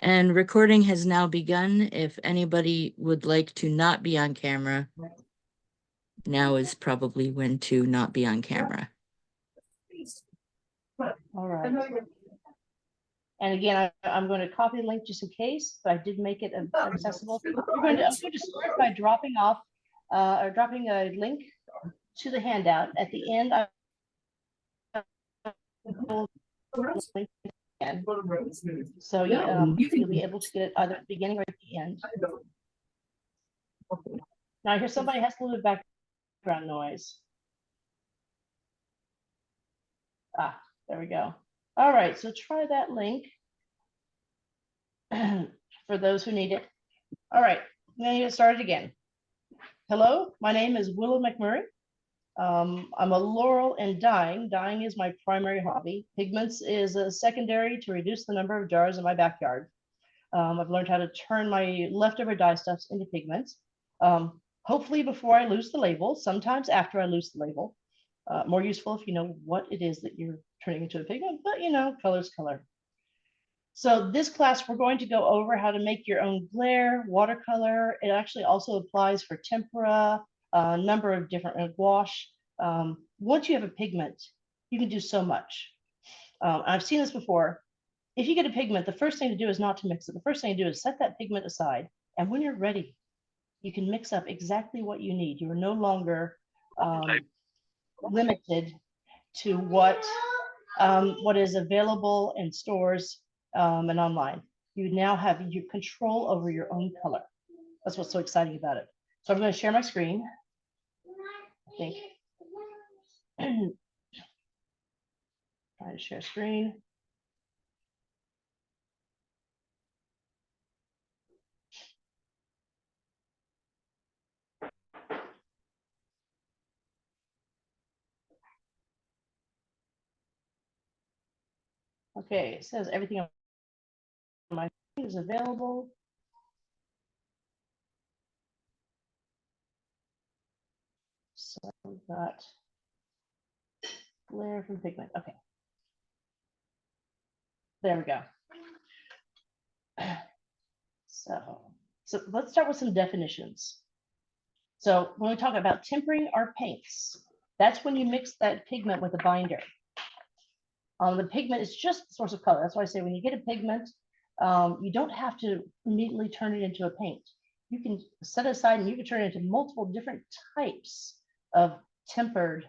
And recording has now begun. If anybody would like to not be on camera, now is probably when to not be on camera. All right. And again, I'm going to copy the link just in case, but I did make it accessible. I'm going to start by dropping off or dropping a link to the handout. At the end, I will link again. So you'll be able to get it either at the beginning or at the end. Now I hear somebody has a little bit of background noise. Ah, there we go. All right, so try that link for those who need it. All right, I'm going to get started again. Hello, my name is Willoc McMurray. I'm a laurel in dyeing. Dyeing is my primary hobby. Pigments is a secondary to reduce the number of jars in my backyard. I've learned how to turn my leftover dye stuffs into pigments. Hopefully before I lose the label, sometimes after I lose the label. More useful if you know what it is that you're turning into a pigment, but you know, color's color. So this class, we're going to go over how to make your own Glair, watercolor. It actually also applies for tempera, a number of different gouache. Once you have a pigment, you can do so much. I've seen this before. If you get a pigment, the first thing to do is not to mix it. The first thing to do is set that pigment aside. And when you're ready, you can mix up exactly what you need. You are no longer limited to what is available in stores and online. You now have your control over your own color. That's what's so exciting about it. So I'm going to share my screen. I think. Try to share screen. Okay, it says everything on my screen is available. So we've got Glair from Pigment. Okay. There we go. So let's start with some definitions. So when we talk about tempering our paints, that's when you mix that pigment with a binder. The pigment is just the source of color. That's why I say when you get a pigment, you don't have to immediately turn it into a paint. You can set it aside and you can turn it into multiple different types of tempered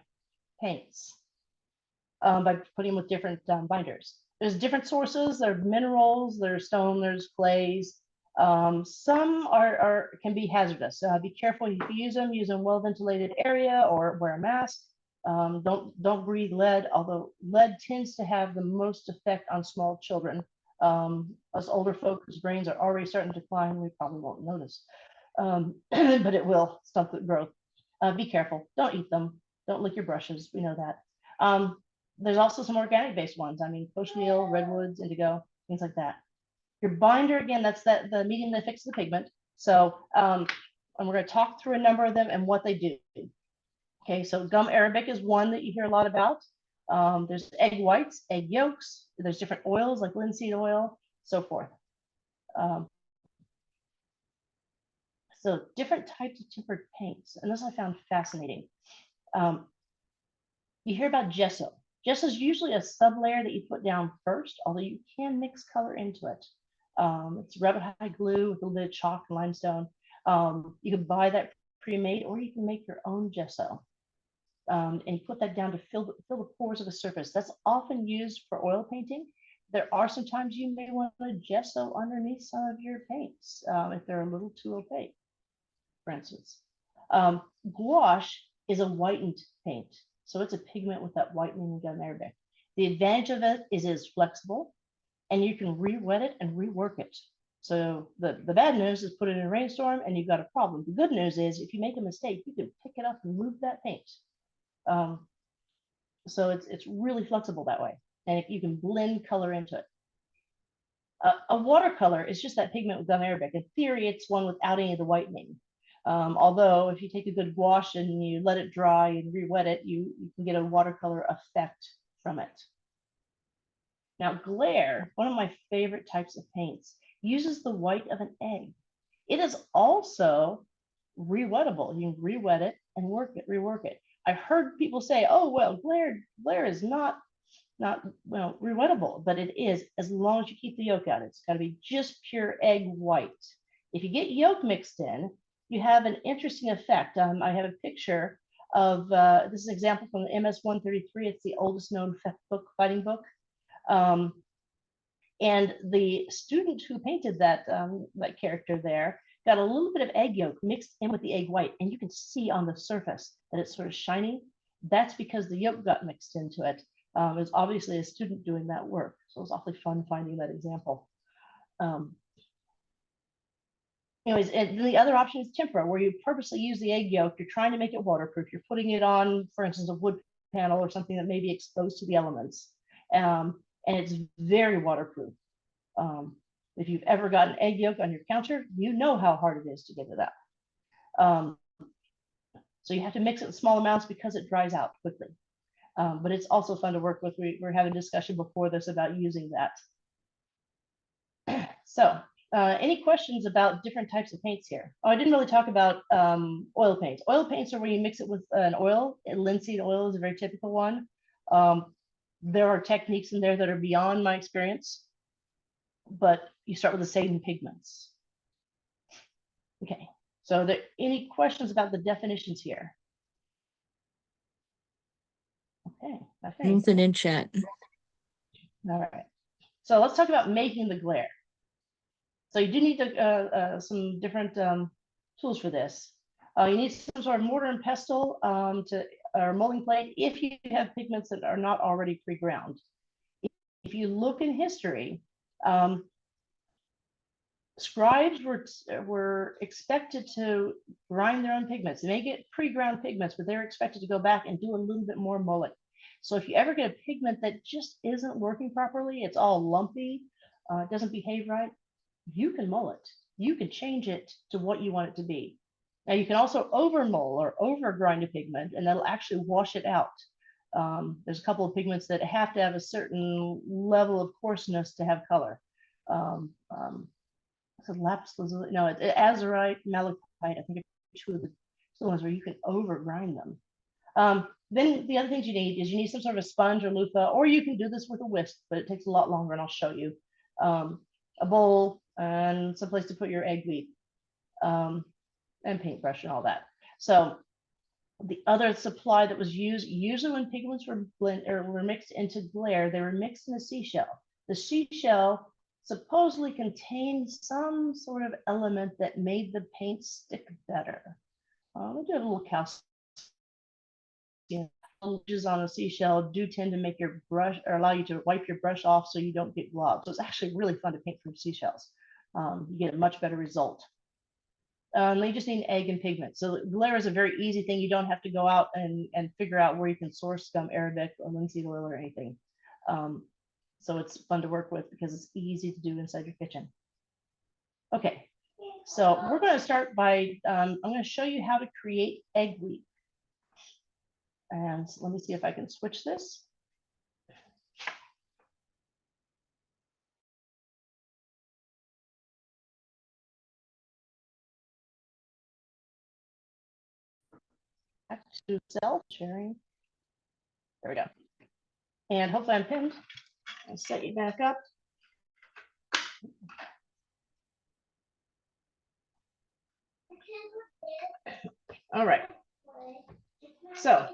paints by putting with different binders. There's different sources. There are minerals, there's stone, there's clays. Some can be hazardous. Be careful if you use them well-ventilated area or wear a mask. Don't breathe lead, although lead tends to have the most effect on small children. Us older folks whose brains are already starting to decline, we probably won't notice, but it will stunt the growth. Be careful. Don't eat them. Don't lick your brushes. We know that. There's also some organic-based ones. I mean, cochineal, redwoods, indigo, things like that. Your binder, again, that's the medium that fixes the pigment. So, and we're going to talk through a number of them and what they do. Okay, so gum arabic is one that you hear a lot about. There's egg whites, egg yolks. There's different oils like linseed oil, so forth. So different types of tempered paints, and this I found fascinating. You hear about gesso. Gesso is usually a sublayer that you put down first, although you can mix color into it. It's rabbit hide glue with a little bit of chalk and limestone. You can buy that pre-made, or you can make your own gesso. And you put that down to fill the pores of a surface. That's often used for oil painting. There are some times you may want to gesso underneath some of your paints if they're a little too opaque, for instance. Gouache is a whitened paint. So it's a pigment with that whitening gum arabic. The advantage of it is it's flexible and you can re-wet it and rework it. So the bad news is put it in a rainstorm and you've got a problem. The good news is if you make a mistake, you can pick it up and move that paint. So it's really flexible that way. And if you can blend color into it. A watercolor is just that pigment with gum arabic. In theory, it's one without any of the whitening. Although if you take a good gouache and you let it dry and re-wet it, you can get a watercolor effect from it. Now, Glair, one of my favorite types of paints, uses the white of an egg. It is also re-wettable. You can re-wet it and rework it. I've heard people say, oh, well, Glair is not well re-wettable, but it is as long as you keep the yolk out. It's got to be just pure egg white. If you get yolk mixed in, you have an interesting effect. I have a picture of this is an example from the MS-133. It's the oldest known fighting book. And the student who painted that that character there got a little bit of egg yolk mixed in with the egg white, and you can see on the surface that it's sort of shiny. That's because the yolk got mixed into it. It's obviously a student doing that work, so it was awfully fun finding that example. Anyways, and the other option is tempera, where you purposely use the egg yolk. You're trying to make it waterproof. You're putting it on, for instance, a wood panel or something that may be exposed to the elements. And it's very waterproof. If you've ever gotten egg yolk on your counter, you know how hard it is to get it up. So you have to mix it in small amounts because it dries out quickly. But it's also fun to work with. We're having a discussion before this about using that. So any questions about different types of paints here? Oh, I didn't really talk about oil paints. Oil paints are where you mix it with an oil. Linseed oil is a very typical one. There are techniques in there that are beyond my experience, but you start with the same pigments. Okay, so are there any questions about the definitions here? Okay, Anything in chat? All right, so let's talk about making the Glair. So you do need some different tools for this. You need some sort of mortar and pestle or molding plate if you have pigments that are not already pre-ground. If you look in history, scribes were expected to grind their own pigments. They may get pre-ground pigments, but they're expected to go back and do a little bit more mulling. So if you ever get a pigment that just isn't working properly, it's all lumpy, it doesn't behave right, you can mull it. You can change it to what you want it to be. Now you can also over mull or over grind a pigment, and that'll actually wash it out. There's a couple of pigments that have to have a certain level of coarseness to have color. So lapis lazuli, no, it's azurite, malachite. I think it's two of the ones where you can over grind them. Then the other things you need is you need some sort of a sponge or loofah, or you can do this with a whisk, but it takes a lot longer, and I'll show you. A bowl and some place to put your egg weep, and paintbrush and all that. So the other supply that was used, usually when pigments were were mixed into Glair, they were mixed in a seashell. The seashell supposedly contained some sort of element that made the paint stick better. We do have a little calcium. Ridges on a seashell do tend to make your brush or allow you to wipe your brush off so you don't get globs. So it's actually really fun to paint from seashells. You get a much better result. You just need an egg and pigment. So Glair is a very easy thing. You don't have to go out and figure out where you can source gum arabic or linseed oil or anything. So it's fun to work with because it's easy to do inside your kitchen. Okay, so we're going to start by, I'm going to show you how to create egg weep. And let me see if I can switch this. Back to self sharing. There we go. And hopefully I'm pinned. I'll set you back up. All right. So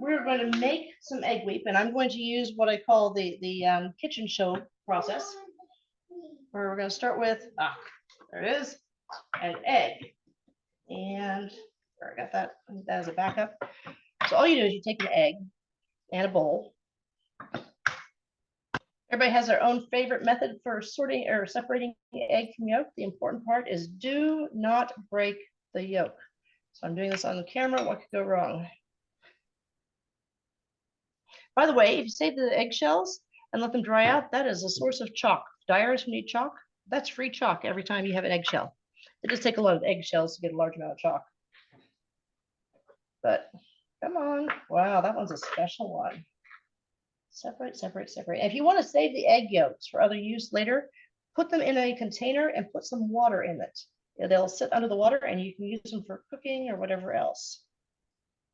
we're going to make some egg weep, and I'm going to use what I call the kitchen show process, where we're going to start with, there it is, an egg. And I got that as a backup. So all you do is you take an egg and a bowl. Everybody has their own favorite method for sorting or separating egg from yolk. The important part is do not break the yolk. So I'm doing this on the camera. What could go wrong? By the way, if you save the eggshells and let them dry out, that is a source of chalk. Dyers who need chalk, that's free chalk every time you have an eggshell. It does take a lot of eggshells to get a large amount of chalk. But come on. Wow, that one's a special one. Separate, separate, separate. If you want to save the egg yolks for other use later, put them in a container and put some water in it. They'll sit under the water and you can use them for cooking or whatever else.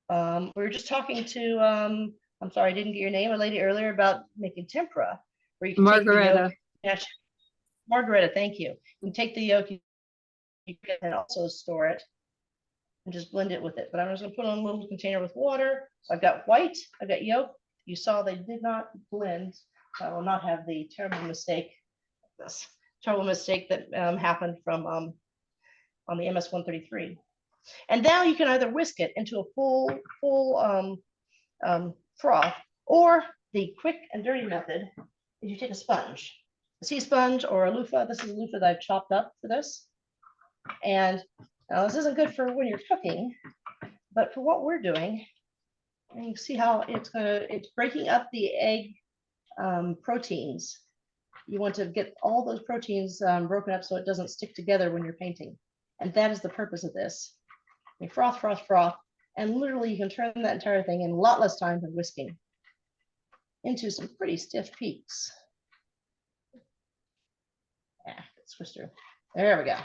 We were just talking to, I'm sorry, I didn't get your name, a lady earlier about making tempura, where you can take the yolk. Margareta, thank you. You can take the yolk, you can also store it and just blend it with it. But I'm just gonna put it in a little container with water. So I've got white, I've got yolk. You saw they did not blend. So I will not have the terrible mistake, this terrible mistake that happened from on the MS-133. And now you can either whisk it into a full froth, or the quick and dirty method is you take a sponge, a sea sponge or a loofah. This is a loofah that I've chopped up for this. And now this isn't good for when you're cooking, but for what we're doing, and you see how it's breaking up the egg proteins. You want to get all those proteins broken up so it doesn't stick together when you're painting. And that is the purpose of this. You froth, froth, froth, and literally you can turn that entire thing in a lot less time than whisking into some pretty stiff peaks. Yeah, switch through. There we go.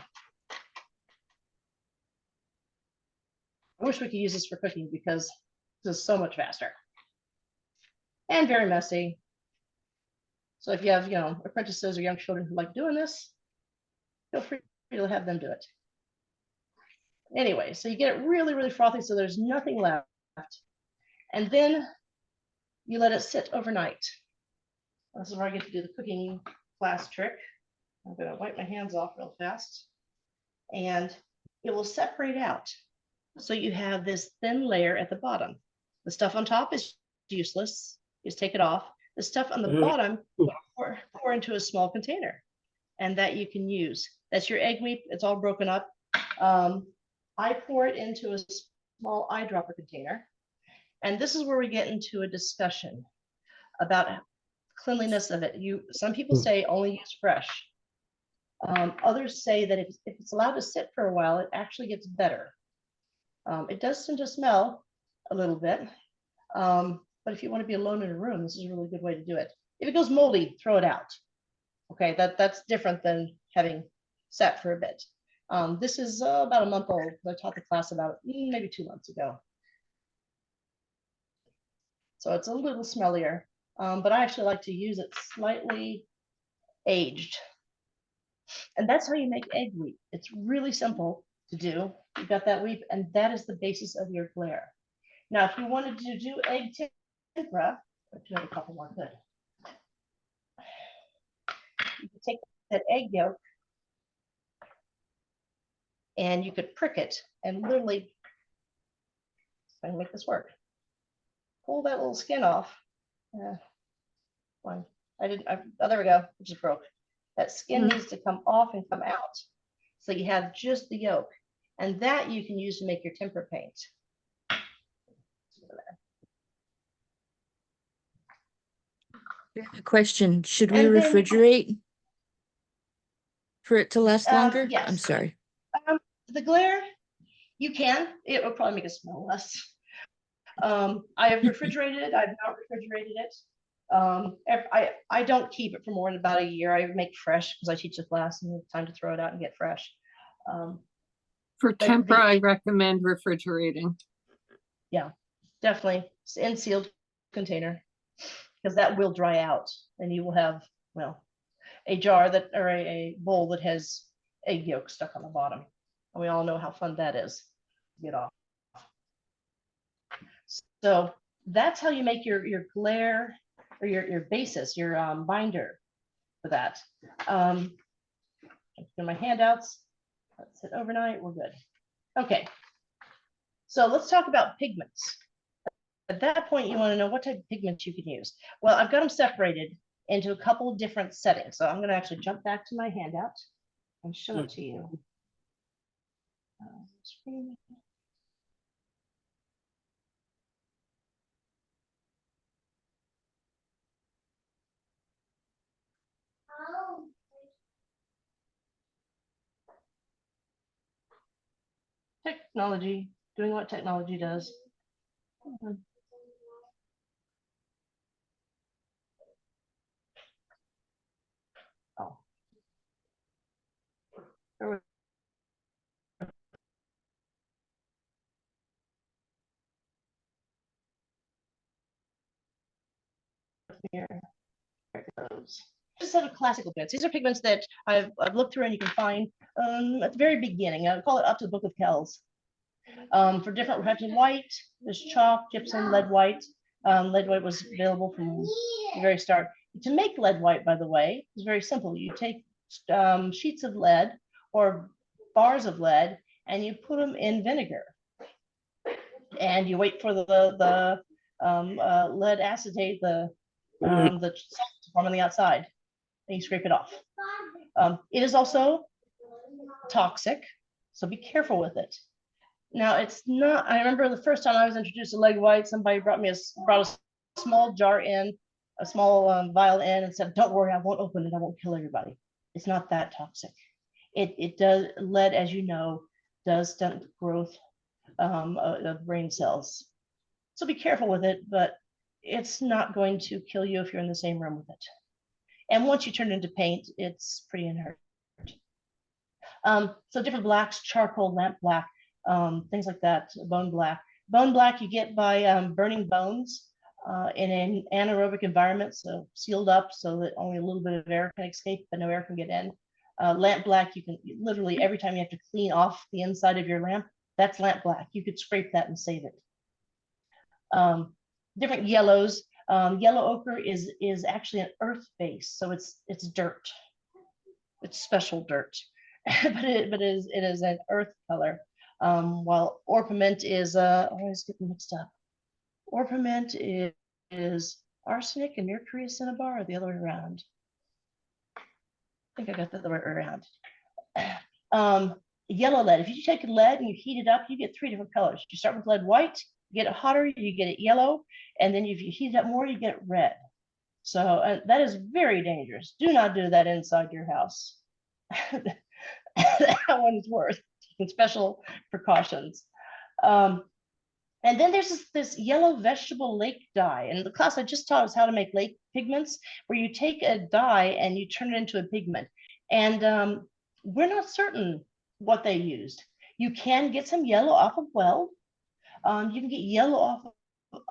I wish we could use this for cooking because this is so much faster and very messy. So if you have, apprentices or young children who like doing this, feel free to have them do it. Anyway, so you get it really, really frothy so there's nothing left. And then you let it sit overnight. This is where I get to do the cooking class trick. I'm going to wipe my hands off real fast. And it will separate out. So you have this thin layer at the bottom. The stuff on top is useless. Just take it off. The stuff on the bottom, pour into a small container. And that you can use. That's your egg meat. It's all broken up. I pour it into a small eyedropper container. And this is where we get into a discussion about cleanliness of it. Some people say only use fresh. Others say that if it's allowed to sit for a while, it actually gets better. It does tend to smell a little bit, but if you want to be alone in a room, this is a really good way to do it. If it goes moldy, throw it out. Okay, that's different than having sat for a bit. This is about a month old. I taught the class about maybe 2 months ago. So it's a little smellier, but I actually like to use it slightly aged. And that's how you make egg weep. It's really simple to do. You've got that weep, and that is the basis of your Glair. Now, if you wanted to do egg tempura, do have a couple more, good. You could take that egg yolk and you could prick it and literally, if I can make this work, pull that little skin off. Oh, there we go, it just broke. That skin needs to come off and come out. So you have just the yolk, and that you can use to make your tempera paint. Question, should we refrigerate for it to last longer? Yes. I'm sorry. The Glair, you can. It will probably make it smell less. I have refrigerated it. I've not refrigerated it. I don't keep it for more than about a year. I make fresh because I teach a class and it's time to throw it out and get fresh. For tempera, I recommend refrigerating. Yeah, definitely in sealed container, because that will dry out and you will have, well, a jar that, or a bowl that has egg yolk stuck on the bottom. And we all know how fun that is to get off. So that's how you make your Glair, or your basis, your binder for that. In my handouts, let's sit overnight, we're good. Okay, so let's talk about pigments. At that point, you want to know what type of pigments you can use. Well, I've got them separated into a couple of different settings. So I'm going to actually jump back to my handout and show it to you. Technology, doing what technology does. Oh, Here. There it goes. Just a set of classical bits. These are pigments that I've looked through and you can find at the very beginning. I call it up to the Book of Kells. For different types of white, there's chalk, gypsum, lead white. Lead white was available from the very start. To make lead white, by the way, is very simple. You take sheets of lead or bars of lead and you put them in vinegar. And you wait for the lead acetate, the salt to form on the outside. And you scrape it off. It is also toxic, so be careful with it. Now, it's not, I remember the first time I was introduced to lead white, somebody brought a small jar in, a small vial in, and said, don't worry, I won't open it, I won't kill everybody. It's not that toxic. It does, lead, as you know, does stunt growth of brain cells. So be careful with it, but it's not going to kill you if you're in the same room with it. And once you turn it into paint, it's pretty inert. So different blacks, charcoal, lamp black, things like that, bone black. Bone black you get by burning bones in an anaerobic environment, so sealed up so that only a little bit of air can escape, but no air can get in. Lamp black, you can literally, every time you have to clean off the inside of your lamp, that's lamp black. You could scrape that and save it. Different yellows. Yellow ochre is actually an earth base, so it's dirt. It's special dirt, but it is an earth color. While orpiment is I always get them mixed up. Orpiment is arsenic and mercury is cinnabar, or the other way around. I think I got that the right way around. Yellow lead. If you take lead and you heat it up, you get 3 different colors. You start with lead white, you get it hotter, you get it yellow, and then if you heat it up more, you get it red. So that is very dangerous. Do not do that inside your house. That one's worth special precautions. And then there's this yellow vegetable lake dye. And the class I just taught us how to make lake pigments, where you take a dye and you turn it into a pigment. And we're not certain what they used. You can get some yellow off of weld. You can get yellow off of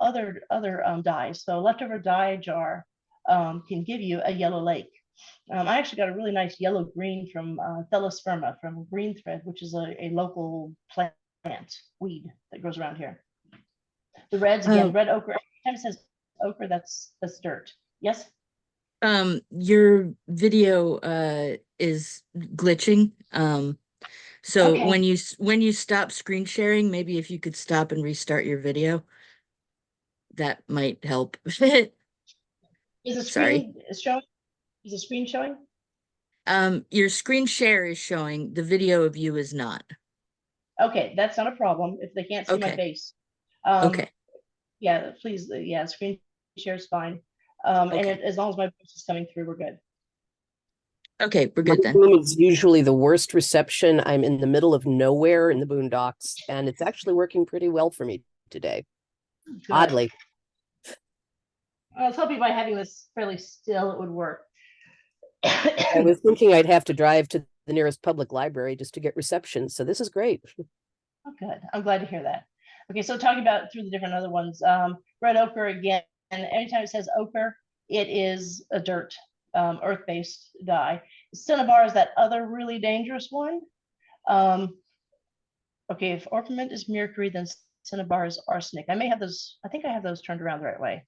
other dyes. So leftover dye jar can give you a yellow lake. I actually got a really nice yellow green from Thelosperma from Green Thread, which is a local plant weed that grows around here. The reds, again, red ochre. Every time it says ochre, that's dirt. Yes? Your video is glitching. So Okay. when you stop screen sharing, maybe if you could stop and restart your video, that might help. Is the Sorry. screen showing? Is the screen showing? Your screen share is showing, the video of you is not. Okay, that's not a problem if they can't see my Okay. face. Okay. Yeah, please, yeah, screen share is fine. Okay. And as long as my voice is coming through, we're good. Okay, we're My good then. room is usually the worst reception. I'm in the middle of nowhere in the boondocks, and it's actually working pretty well for me today. Good. Oddly. I was hoping by having this fairly still, it would work. I was thinking I'd have to drive to the nearest public library just to get reception, so this is great. Oh, good. I'm glad to hear that. Okay, so talking about through the different other ones, red ochre again, and anytime it says ochre, it is a dirt, earth-based dye. Cinnabar is that other really dangerous one. Okay, if orpiment is mercury, then cinnabar is arsenic. I may have those, I think I have those turned around the right way.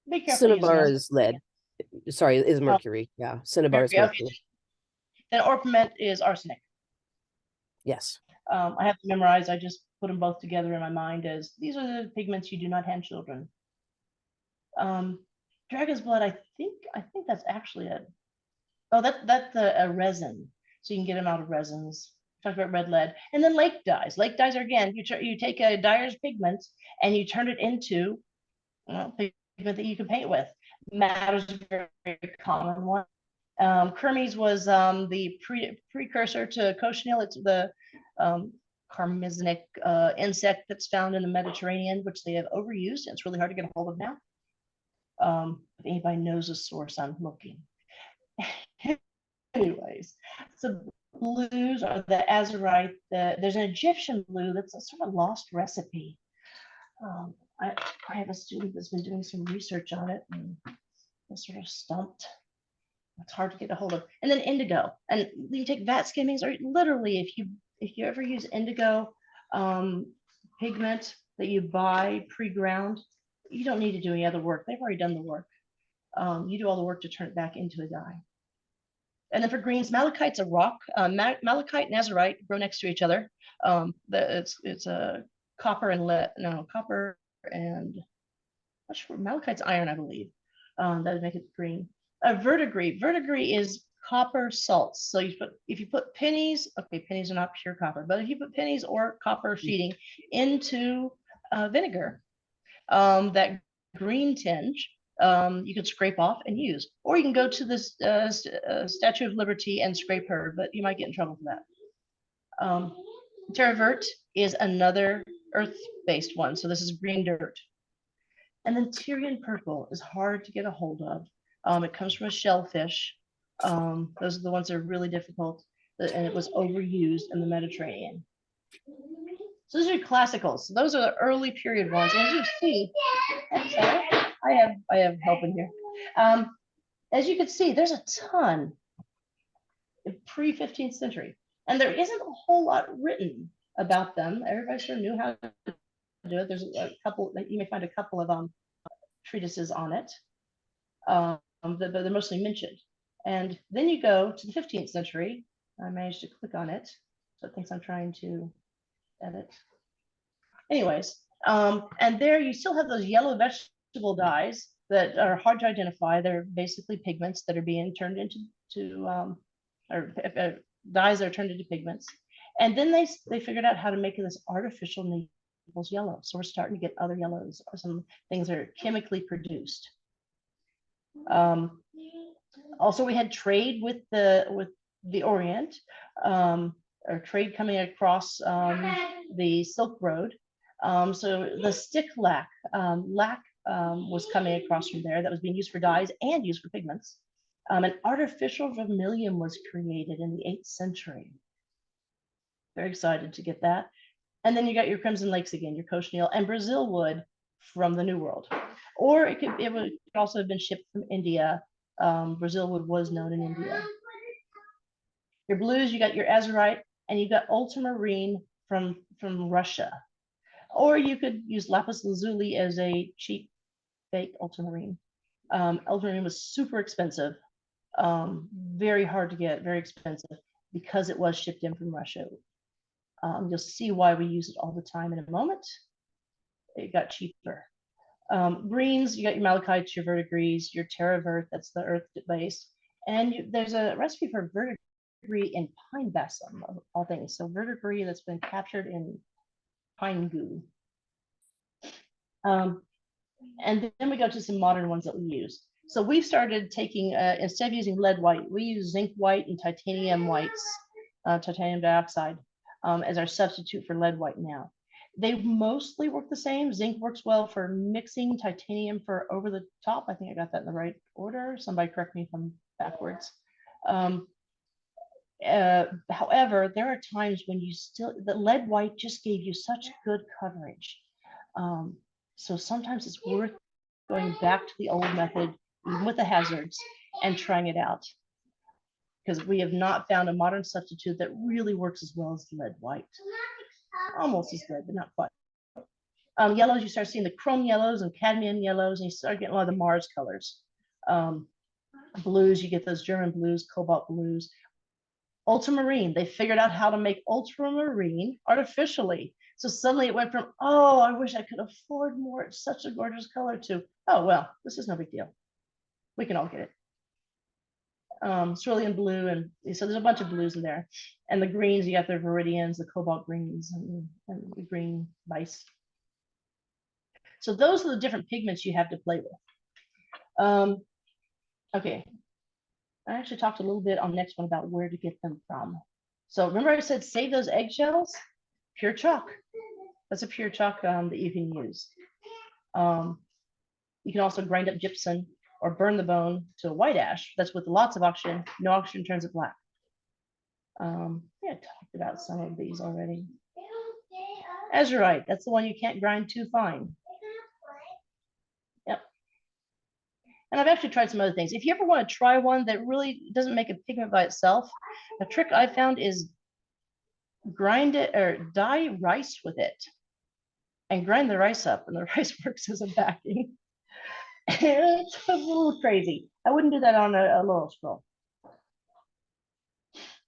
Be careful. Cinnabar is lead. Sorry, is mercury. Yeah, cinnabar is mercury. Okay. Then orpiment is arsenic. Yes. I have to memorize. I just put them both together in my mind as these are the pigments you do not hand children. Dragon's blood, I think that's actually that's a resin. So you can get them out of resins. Talked about red lead. And then lake dyes. Lake dyes are, again, you take a dyer's pigment and you turn it into pigment that you can paint with. Matte is a very common one. Kermes was the precursor to cochineal. It's the carmesinic insect that's found in the Mediterranean, which they have overused, and it's really hard to get a hold of now. If anybody knows a source, I'm looking. Anyways, so blues are the azurite. There's an Egyptian blue that's a sort of lost recipe. I have a student that's been doing some research on it and I'm sort of stumped. It's hard to get a hold of. And then indigo. And you take vat skimmings, or literally if you ever use indigo pigment that you buy pre-ground, you don't need to do any other work. They've already done the work. You do all the work to turn it back into a dye. And then for greens, malachite's a rock. Malachite and azurite grow next to each other. It's a copper and lead. No, copper and not sure, malachite's iron, I believe. That would make it green. Verdigris. Verdigris is copper salts. So if you put pennies, okay, pennies are not pure copper, but if you put pennies or copper sheeting into vinegar, that green tinge, you can scrape off and use, or you can go to this Statue of Liberty and scrape her, but you might get in trouble for that. Terre verte is another earth-based one, so this is green dirt. And then Tyrian purple is hard to get a hold of. It comes from a shellfish. Those are the ones that are really difficult, and it was overused in the Mediterranean. So those are your classicals. So those are the early period ones. And as you see, I'm sorry, I have help in here. As you can see, there's a ton pre-15th century, and there isn't a whole lot written about them. Everybody sort of knew how to do it. There's a couple, you may find a couple of treatises on it, but they're mostly mentioned. And then you go to the 15th century. I managed to click on it, so it thinks I'm trying to edit. Anyways, and there you still have those yellow vegetable dyes that are hard to identify. They're basically pigments that are being turned into dyes that are turned into pigments. And then they figured out how to make this artificial Naples yellow. So we're starting to get other yellows, or some things that are chemically produced. Also, we had trade with the Orient, or trade coming across the Silk Road. So the stick lac was coming across from there that was being used for dyes and used for pigments. An artificial vermilion was created in the 8th century. Very excited to get that. And then you got your Crimson Lakes again, your cochineal and Brazil wood from the New World. Or it would also have been shipped from India. Brazil wood was known in India. Your blues, you got your azurite, and you got ultramarine from Russia. Or you could use lapis lazuli as a cheap fake ultramarine. Ultramarine was super expensive, very hard to get, very expensive, because it was shipped in from Russia. You'll see why we use it all the time in a moment. It got cheaper. Greens, you got your malachites, your verdigris, your terre verte, that's the earth base. And there's a recipe for verdigris in pine balsam, of all things. So verdigris that's been captured in pine goo. And then we go to some modern ones that we use. So we've started taking, instead of using lead white, we use zinc white and titanium whites, titanium dioxide, as our substitute for lead white now. They mostly work the same. Zinc works well for mixing, titanium for over the top. I think I got that in the right order. Somebody correct me if I'm backwards. However, there are times when the lead white just gave you such good coverage. So sometimes it's worth going back to the old method, even with the hazards, and trying it out. Because we have not found a modern substitute that really works as well as lead white. Almost as good, but not quite. Yellows, you start seeing the chrome yellows and cadmium yellows, and you start getting a lot of the Mars colors. Blues, you get those German blues, cobalt blues. Ultramarine, they figured out how to make ultramarine artificially. So suddenly it went from, oh, I wish I could afford more, it's such a gorgeous color, to, oh, well, this is no big deal. We can all get it. Cerulean blue, and so there's a bunch of blues in there. And the greens, you got the viridians, the cobalt greens, and the green bise. So those are the different pigments you have to play with. Okay, I actually talked a little bit on the next one about where to get them from. So remember I said save those eggshells? Pure chalk. That's a pure chalk that you can use. You can also grind up gypsum or burn the bone to a white ash. That's with lots of oxygen. No oxygen turns it black. Yeah, I talked about some of these already. Azurite, that's the one you can't grind too fine. Yep. And I've actually tried some other things. If you ever want to try one that really doesn't make a pigment by itself, a trick I found is grind it or dye rice with it and grind the rice up, and the rice works as a backing. It's a little crazy. I wouldn't do that on a little scroll.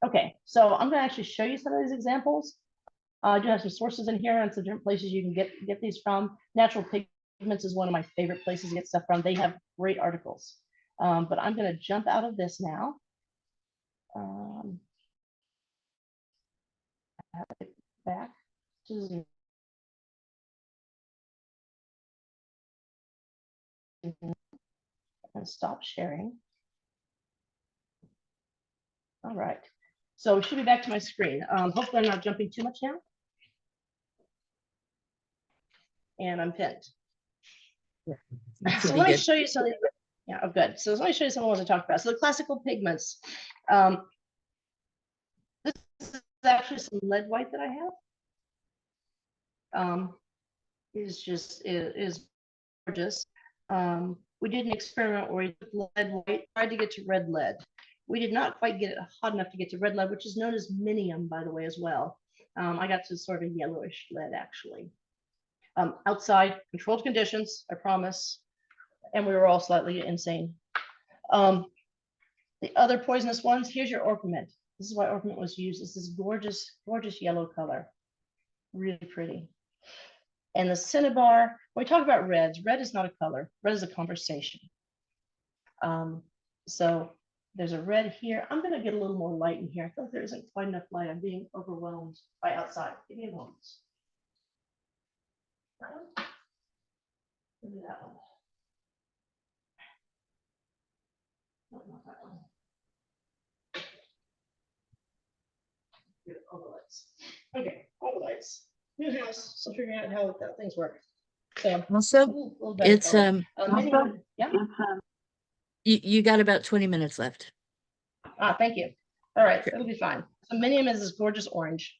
Okay, so I'm going to actually show you some of these examples. I do have some sources in here and some different places you can get these from. Natural Pigments is one of my favorite places to get stuff from. They have great articles. But I'm going to jump out of this now. Back to Zoom. And stop sharing. All right. So we should be back to my screen. Hopefully I'm not jumping too much now. And I'm pinned. Yeah, So let me show you something. Yeah, oh, good. So let me show you some of what I talked about. So the classical pigments. This is actually some lead white that I have. Is gorgeous. We did an experiment where we took lead white, tried to get to red lead. We did not quite get it hot enough to get to red lead, which is known as minium, by the way, as well. I got to sort of yellowish lead, actually. Outside, controlled conditions, I promise. And we were all slightly insane. The other poisonous ones, here's your orpiment. This is why orpiment was used. It's this gorgeous, gorgeous yellow color. Really pretty. And the cinnabar, when we talk about reds, red is not a color. Red is a conversation. So there's a red here. I'm going to get a little more light in here. I feel like there isn't quite enough light. I'm being overwhelmed by outside. Give me a moment. Maybe that one. No, not that one. Overlays. Okay, overlays. New house, so figuring out how things work. So Also, little it's yeah. you got about 20 minutes left. Thank you. All right, Sure. it'll be fine. So minium is this gorgeous orange.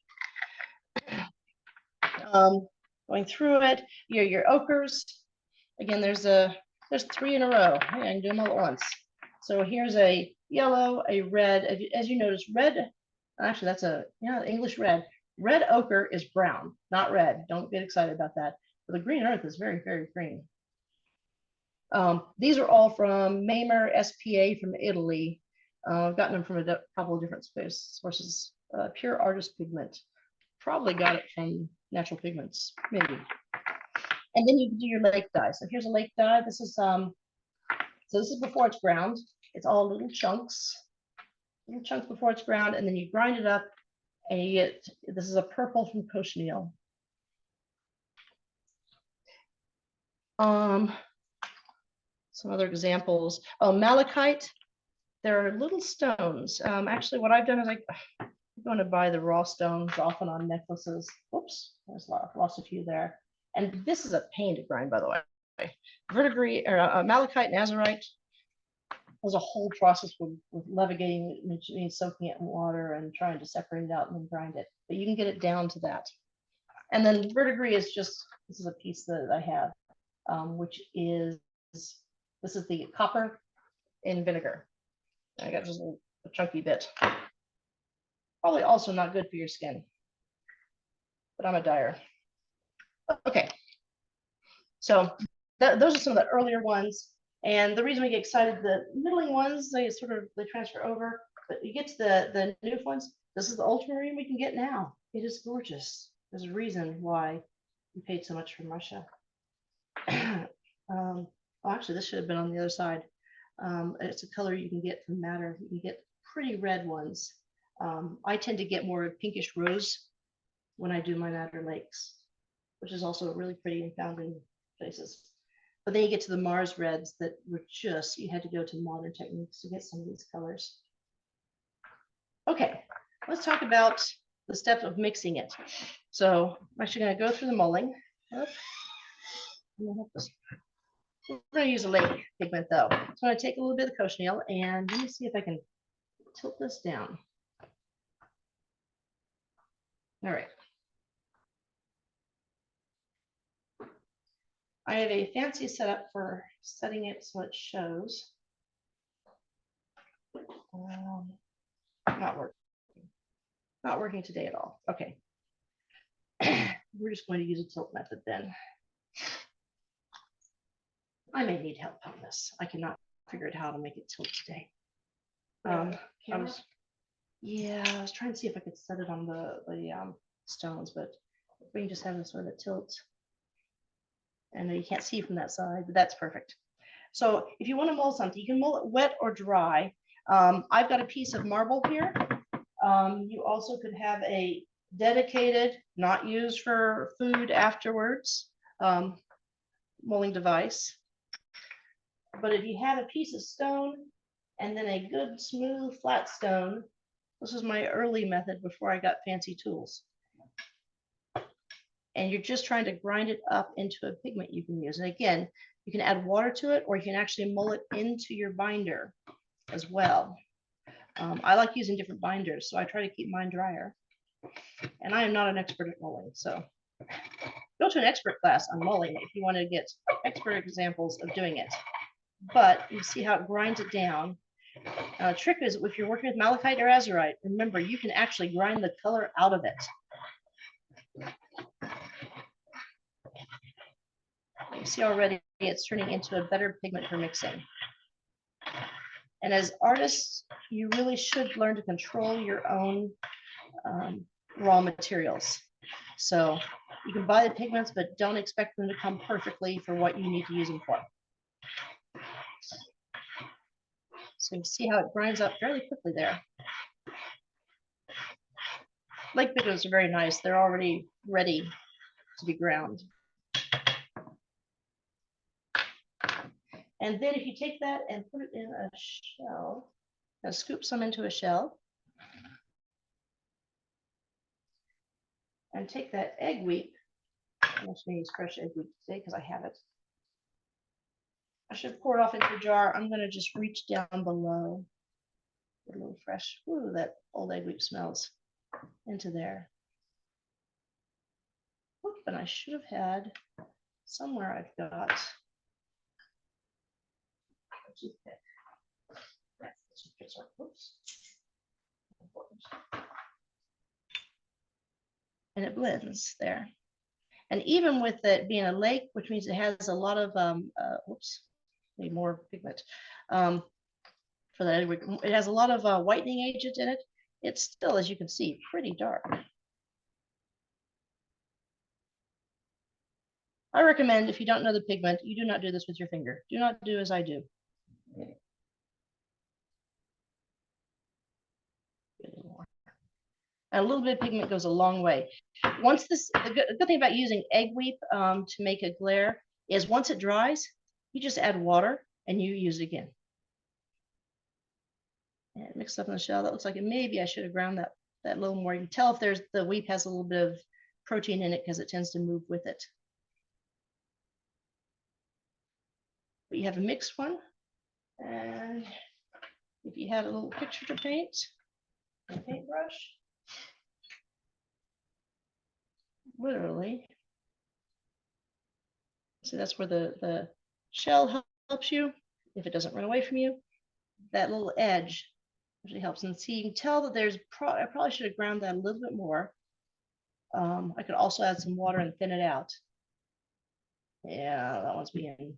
Going through it, your ochres. Again, there's 3 in a row. I can do them all at once. So here's a yellow, a red. As you notice, red. Actually, that's English red. Red ochre is brown, not red. Don't get excited about that. But the green earth is very, very green. These are all from Mamer SPA from Italy. I've gotten them from a couple of different sources. Pure Artist Pigment. Probably got it from Natural Pigments, maybe. And then you can do your lake dye. So here's a lake dye. This is so this is before it's ground. It's all little chunks before it's ground, and then you grind it up, and you get this is a purple from cochineal. Some other examples. Oh, malachite. There are little stones. Actually, what I've done is I'm going to buy the raw stones often on necklaces. Whoops, there's lost a few there. And this is a pain to grind, by the way. Verdigris or malachite and azurite. There's a whole process with levigating, which means soaking it in water and trying to separate it out and then grind it. But you can get it down to that. And then verdigris is just, this is a piece that I have, which is, this is the copper in vinegar. I got just a chunky bit. Probably also not good for your skin, but I'm a dyer. Okay, so those are some of the earlier ones. And the reason we get excited, the middling ones, they transfer over, but you get to the new ones. This is the ultramarine we can get now. It is gorgeous. There's a reason why we paid so much from Russia. Well, actually, this should have been on the other side. It's a color you can get from madder. You can get pretty red ones. I tend to get more pinkish rose when I do my madder lakes, which is also really pretty and found in places. But then you get to the Mars reds that were just, you had to go to modern techniques to get some of these colors. Okay, let's talk about the steps of mixing it. So I'm actually going to go through the mulling. We're going to use a lake pigment though. So I'm going to take a little bit of the cochineal and let me see if I can tilt this down. All right. I have a fancy setup for setting it so it shows. Not working. Not working today at all. Okay. We're just going to use a tilt method then. I may need help on this. I cannot figure out how to make it tilt today. I was trying to see if I could set it on the stones, but we can just have this sort of tilt. And you can't see from that side, but that's perfect. So if you want to mold something, you can mold it wet or dry. I've got a piece of marble here. You also could have a dedicated, not used for food afterwards, molding device. But if you have a piece of stone and then a good smooth flat stone, this is my early method before I got fancy tools. And you're just trying to grind it up into a pigment you can use. And again, you can add water to it, or you can actually mold it into your binder as well. I like using different binders, so I try to keep mine drier. And I am not an expert at molding, so go to an expert class on molding if you want to get expert examples of doing it. But you see how it grinds it down. Trick is if you're working with malachite or azurite, remember you can actually grind the color out of it. You see already it's turning into a better pigment for mixing. And as artists, you really should learn to control your own raw materials. So you can buy the pigments, but don't expect them to come perfectly for what you need to use them for. So you see how it grinds up fairly quickly there. Lake pigments are very nice. They're already ready to be ground. And then if you take that and put it in a shell, scoop some into a shell, and take that egg weep. I'm just going to use fresh egg weep today because I have it. I should pour it off into a jar. I'm going to just reach down below, get a little fresh. Ooh, that old egg weep smells into there. Oop, and I should have had somewhere I've got. Oops. And it blends there. And even with it being a lake, which means it has a lot of, need more pigment for that. It has a lot of whitening agent in it. It's still, as you can see, pretty dark. I recommend if you don't know the pigment, you do not do this with your finger. Do not do as I do. And a little bit of pigment goes a long way. Once this, the good thing about using egg weep to make a Glair is once it dries, you just add water and you use it again. And mix up in the shell. That looks like it. Maybe I should have ground that a little more. You can tell if the weep has a little bit of protein in it because it tends to move with it. But you have a mixed one. And if you had a little picture to paint, a paintbrush. Literally. So that's where the shell helps you. If it doesn't run away from you, that little edge actually helps. And see, you can tell that there's, I probably should have ground that a little bit more. I could also add some water and thin it out. Yeah, that one's being.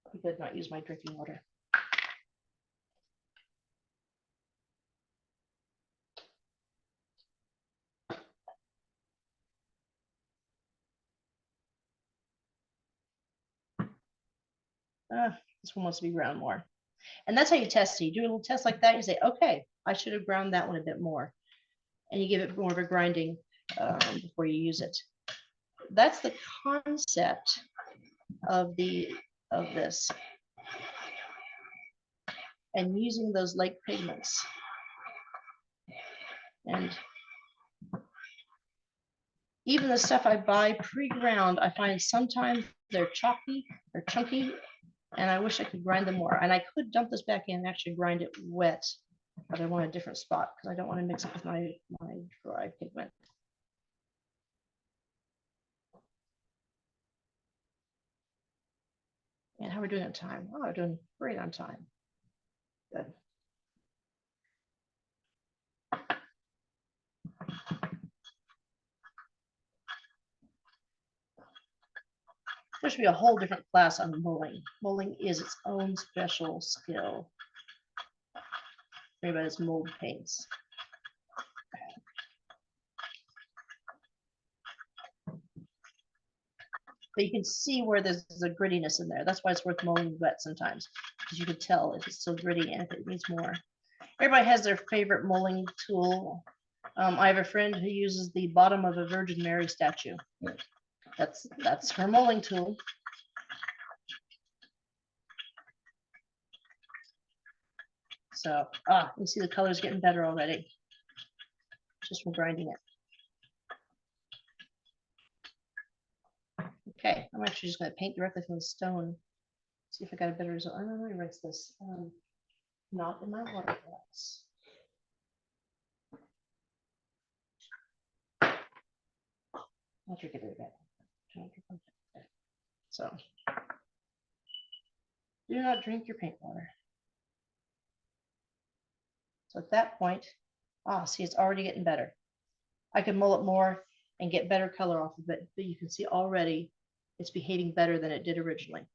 I could not use my drinking water. This one wants to be ground more. And that's how you test it. You do a little test like that. You say, okay, I should have ground that one a bit more. And you give it more of a grinding before you use it. That's the concept of this. And using those lake pigments. And even the stuff I buy pre-ground, I find sometimes they're chalky or chunky, and I wish I could grind them more. And I could dump this back in and actually grind it wet but I want a different spot because I don't want to mix it with my dry pigment. And how are we doing on time? Oh, we're doing great on time. Good. There should be a whole different class on mulling. Mulling is its own special skill. Everybody's mold paints. But you can see where there's a grittiness in there. That's why it's worth mulling wet sometimes, because you can tell if it's still gritty and if it needs more. Everybody has their favorite mulling tool. I have a friend who uses the bottom of a Virgin Mary statue. That's her mulling tool. So, you see the color's getting better already, just from grinding it. Okay, I'm actually just going to paint directly from the stone. See if I got a better result. I'm going to erase this. Not in my watercolors. I'll drink it again. So, do not drink your paint water. So at that point, see, it's already getting better. I could mull it more and get better color off of it, but you can see already it's behaving better than it did originally.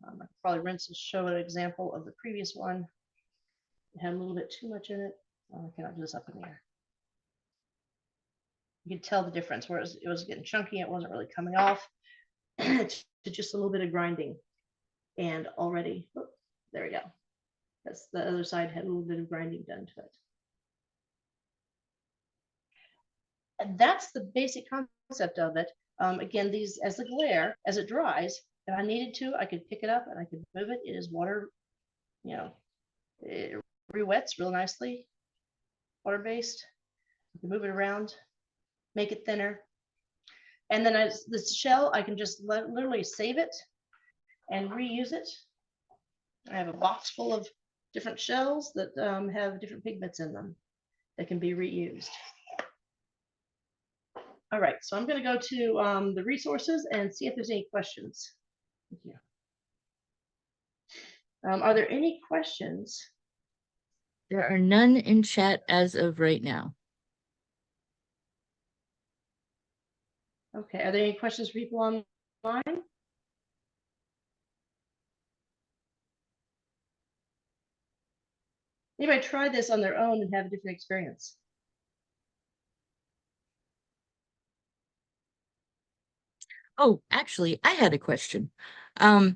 I could probably rinse and show an example of the previous one. It had a little bit too much in it. I cannot do this up in the air. You can tell the difference, whereas it was getting chunky, it wasn't really coming off. To just a little bit of grinding, and already, there we go. That's the other side had a little bit of grinding done to it. And that's the basic concept of it. Again, these, as the Glair, as it dries, if I needed to, I could pick it up and I could move it. It is water, it re-wets real nicely, water-based. You can move it around, make it thinner. And then as this shell, I can just literally save it and reuse it. I have a box full of different shells that have different pigments in them that can be reused. All right, so I'm going to go to the resources and see if there's any questions. Thank you. Are there any questions? There are none in chat as of right now. Okay, are there any questions for people online? Anybody try this on their own and have a different experience? Oh, actually, I had a question. What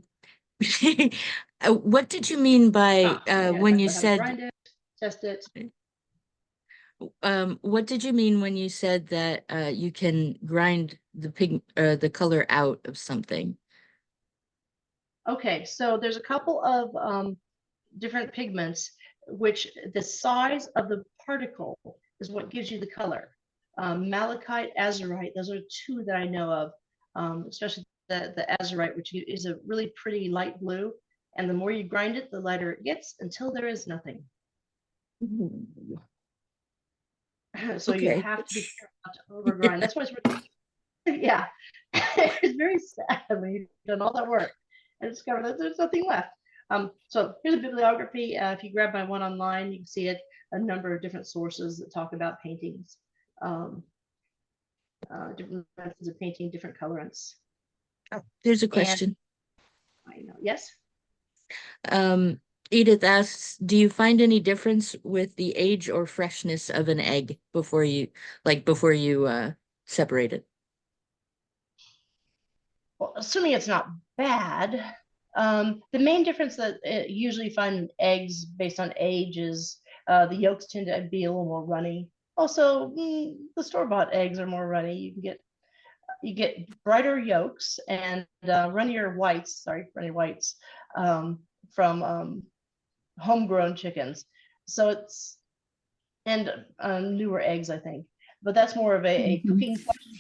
did you mean by when you said grind it, test it? What did you mean when you said that you can grind the color out of something? Okay, so there's a couple of different pigments, which the size of the particle is what gives you the color. Malachite, azurite, those are two that I know of, especially the azurite, which is a really pretty light blue. And the more you grind it, the lighter it gets until there is nothing. Ooh. So Okay. you have to be careful not to overgrind. That's why it's really, yeah, it's very sad when you've done all that work and discover that there's nothing left. So here's a bibliography. If you grab my one online, you can see it, a number of different sources that talk about paintings, different methods of painting, different colorants. Oh, there's a question. I know. Yes. Edith asks, do you find any difference with the age or freshness of an egg before you separate it? Well, assuming it's not bad, the main difference that you usually find in eggs based on age is the yolks tend to be a little more runny. Also, the store-bought eggs are more runny. You get brighter yolks and runnier whites. Sorry, runny whites from homegrown chickens. So it's newer eggs, I think. But that's more of a cooking question.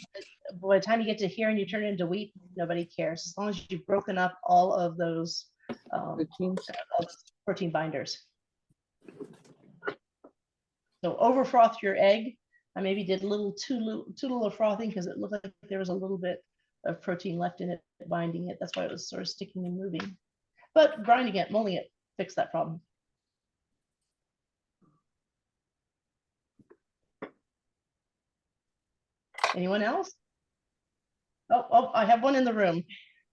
By the time you get to here and you turn it into wheat, nobody cares. As long as you've broken up all of those protein binders. So over froth your egg. I maybe did a little too little frothing because it looked like there was a little bit of protein left in it binding it. That's why it was sort of sticking and moving. But grinding it, molding it, fixed that problem. Anyone else? Oh, I have one in the room.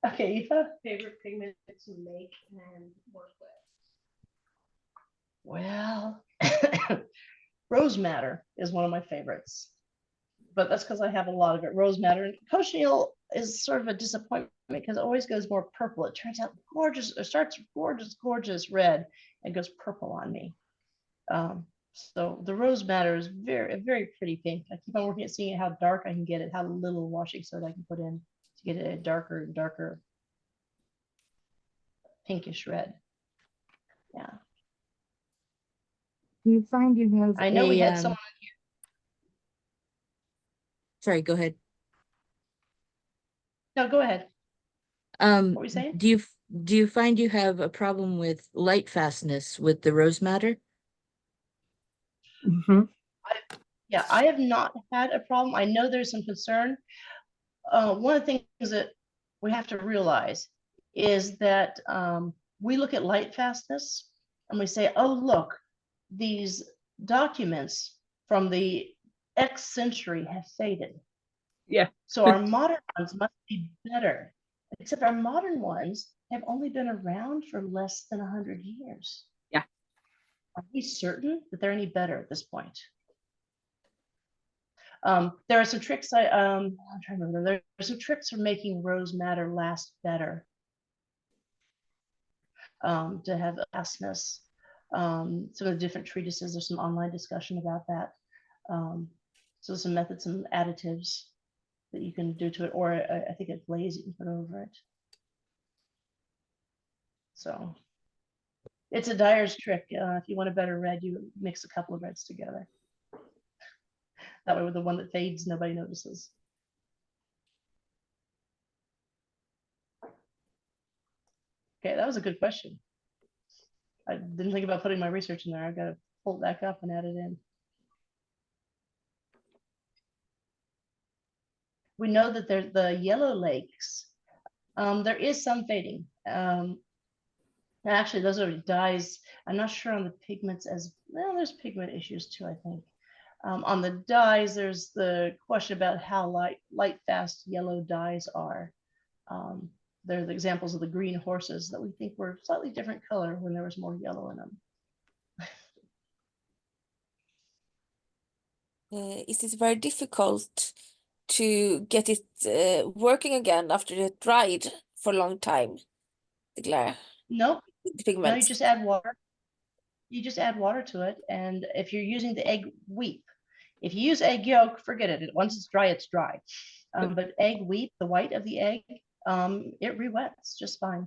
Okay, Aoife? Favorite pigment to make and work with? Well, rose madder is one of my favorites, but that's because I have a lot of it. Rose madder and cochineal is sort of a disappointment because it always goes more purple. It turns out gorgeous. It starts gorgeous red and goes purple on me. So the rose madder is very pretty pink. I keep on working at seeing how dark I can get it, how little washing soda I can put in to get it a darker and darker pinkish red. Yeah. Do you find you have I know we had someone. Sorry, go ahead. No, go ahead. What were you saying? Do you find you have a problem with light fastness with the rose madder? Yeah, I have not had a problem. I know there's some concern. One of the things that we have to realize is that we look at light fastness and we say, oh, look, these documents from the X century have faded. Yeah. So our modern ones must be better, except our modern ones have only been around for less than 100 years. Yeah. Are we certain that they're any better at this point? There are some tricks I'm trying to remember. There are some tricks for making rose madder last better. To have fastness. Some of the different treatises, there's some online discussion about that. So some methods and additives that you can do to it, or I think a glaze you can put over it. So it's a dyer's trick. If you want a better red, you mix a couple of reds together. That way with the one that fades, nobody notices. Okay, that was a good question. I didn't think about putting my research in there. I've got to pull it back up and add it in. We know that there's the yellow lakes. There is some fading. Actually, those are dyes. I'm not sure on the pigments as well. There's pigment issues too, I think. On the dyes, there's the question about how light fast yellow dyes are. They're the examples of the green horses that we think were slightly different color when there was more yellow in them. Is it very difficult to get it working again after it dried for a long time? The Glair, Nope. the No, you pigments. just add water. You just add water to it, and if you're using the egg weep, if you use egg yolk, forget it. Once it's dry, it's dry. But egg weep, the white of the egg, it re-wets just fine.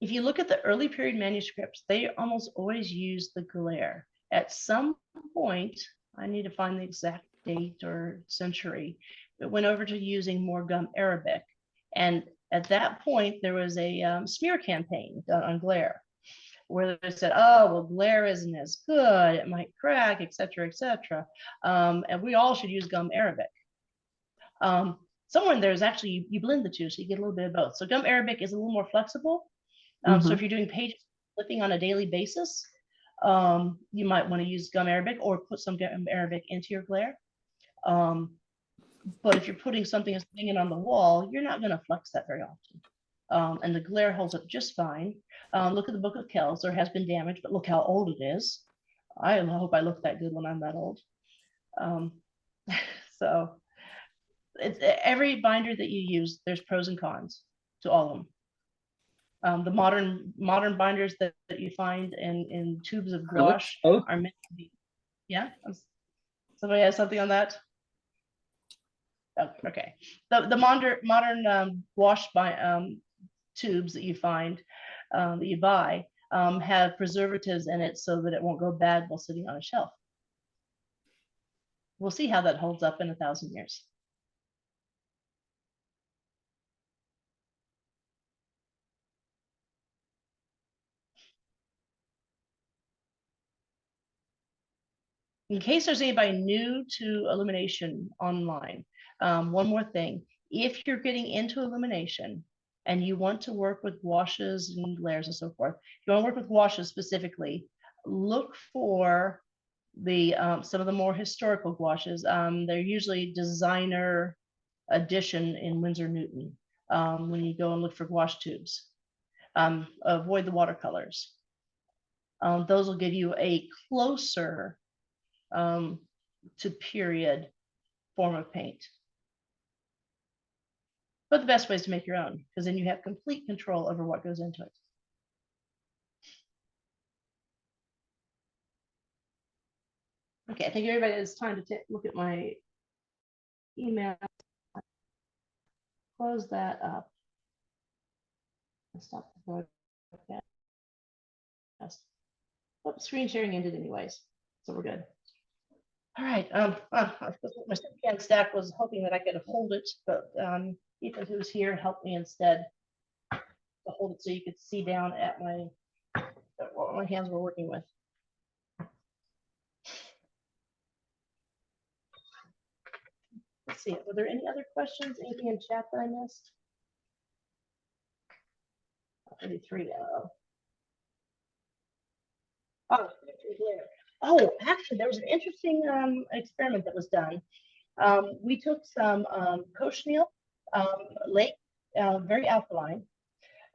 If you look at the early period manuscripts, they almost always use the Glair. At some point, I need to find the exact date or century, it went over to using more gum arabic. And at that point, there was a smear campaign done on Glair, where they said, oh, well, Glair isn't as good, it might crack, etc., etc. And we all should use gum arabic. Somewhere in there is actually, you blend the two, so you get a little bit of both. So gum arabic is a little more flexible. So if you're doing page flipping on a daily basis, you might want to use gum arabic or put some gum arabic into your Glair. But if you're putting something that's hanging on the wall, you're not going to flux that very often. And the Glair holds up just fine. Look at the Book of Kells. There has been damage, but look how old it is. I hope I look that good when I'm that old. So it's, every binder that you use, there's pros and cons to all of them. The modern binders that you find in tubes of gouache are meant to be. Yeah, somebody has something on that. Oh, okay. The modern gouache tubes that you find that you buy have preservatives in it so that it won't go bad while sitting on a shelf. We'll see how that holds up in 1,000 years. In case there's anybody new to illumination online, one more thing. If you're getting into illumination and you want to work with washes and glares and so forth, if you want to work with washes specifically, look for the some of the more historical gouaches. They're usually designer edition in Winsor Newton when you go and look for gouache tubes. Avoid the watercolors. Those will give you a closer to period form of paint. But the best way is to make your own, because then you have complete control over what goes into it. Okay, I think everybody has time to look at my email. Close that up. Stop the broadcast. Oh, screen sharing ended anyways, so we're good. All right. My second stack was hoping that I could hold it, but Ethan, who's here, helped me instead to hold it so you could see down at what my hands were working with. Let's see. Were there any other questions? Anything in chat that I missed? 33. Oh, actually, there was an interesting experiment that was done. We took some cochineal lake, very alkaline,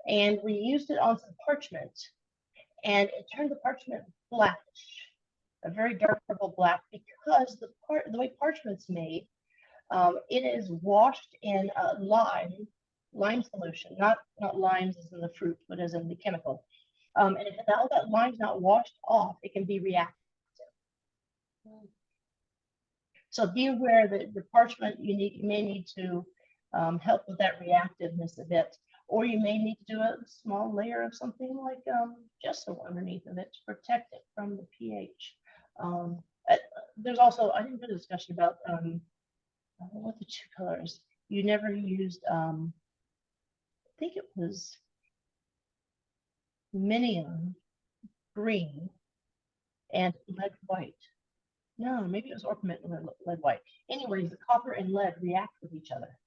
and we used it on some parchment, and it turned the parchment blackish, a very dark purple black, because the way parchment's made, it is washed in lime solution, not limes as in the fruit, but as in the chemical. And if all that lime's not washed off, it can be reactive. So be aware that the parchment you may need to help with that reactiveness a bit, or you may need to do a small layer of something like gesso underneath of it to protect it from the pH. There's also, I didn't do a discussion about what the two colors. You never used, I think it was minium green and lead white. No, maybe it was orpiment and lead white. Anyways, the copper and lead react with each other,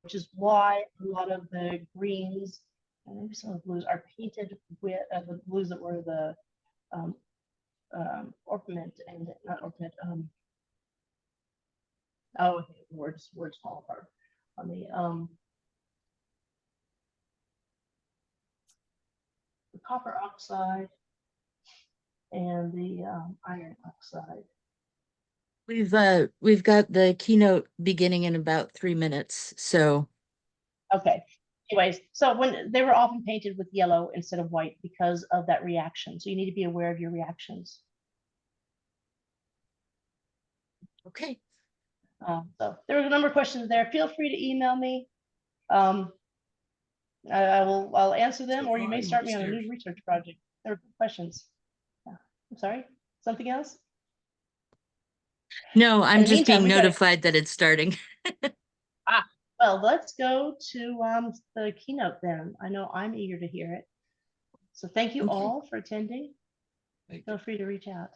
which is why a lot of the greens and maybe some of the blues are painted with the blues that were the orpiment and not orpiment. Oh, I think words fall apart on the copper oxide and the iron oxide. We've got the keynote beginning in about 3 minutes, so. Okay. Anyways, so when they were often painted with yellow instead of white because of that reaction. So you need to be aware of your reactions. Okay. So there was a number of questions there. Feel free to email me. I'll answer them, or you may start me on a new research project. There are questions. Yeah. I'm sorry. Something else? No, I'm In the just meantime, being we gotta- notified that it's starting. Well, let's go to the keynote then. I know I'm eager to hear it. So thank you Okay. all for attending. Thank you. Feel free to reach out.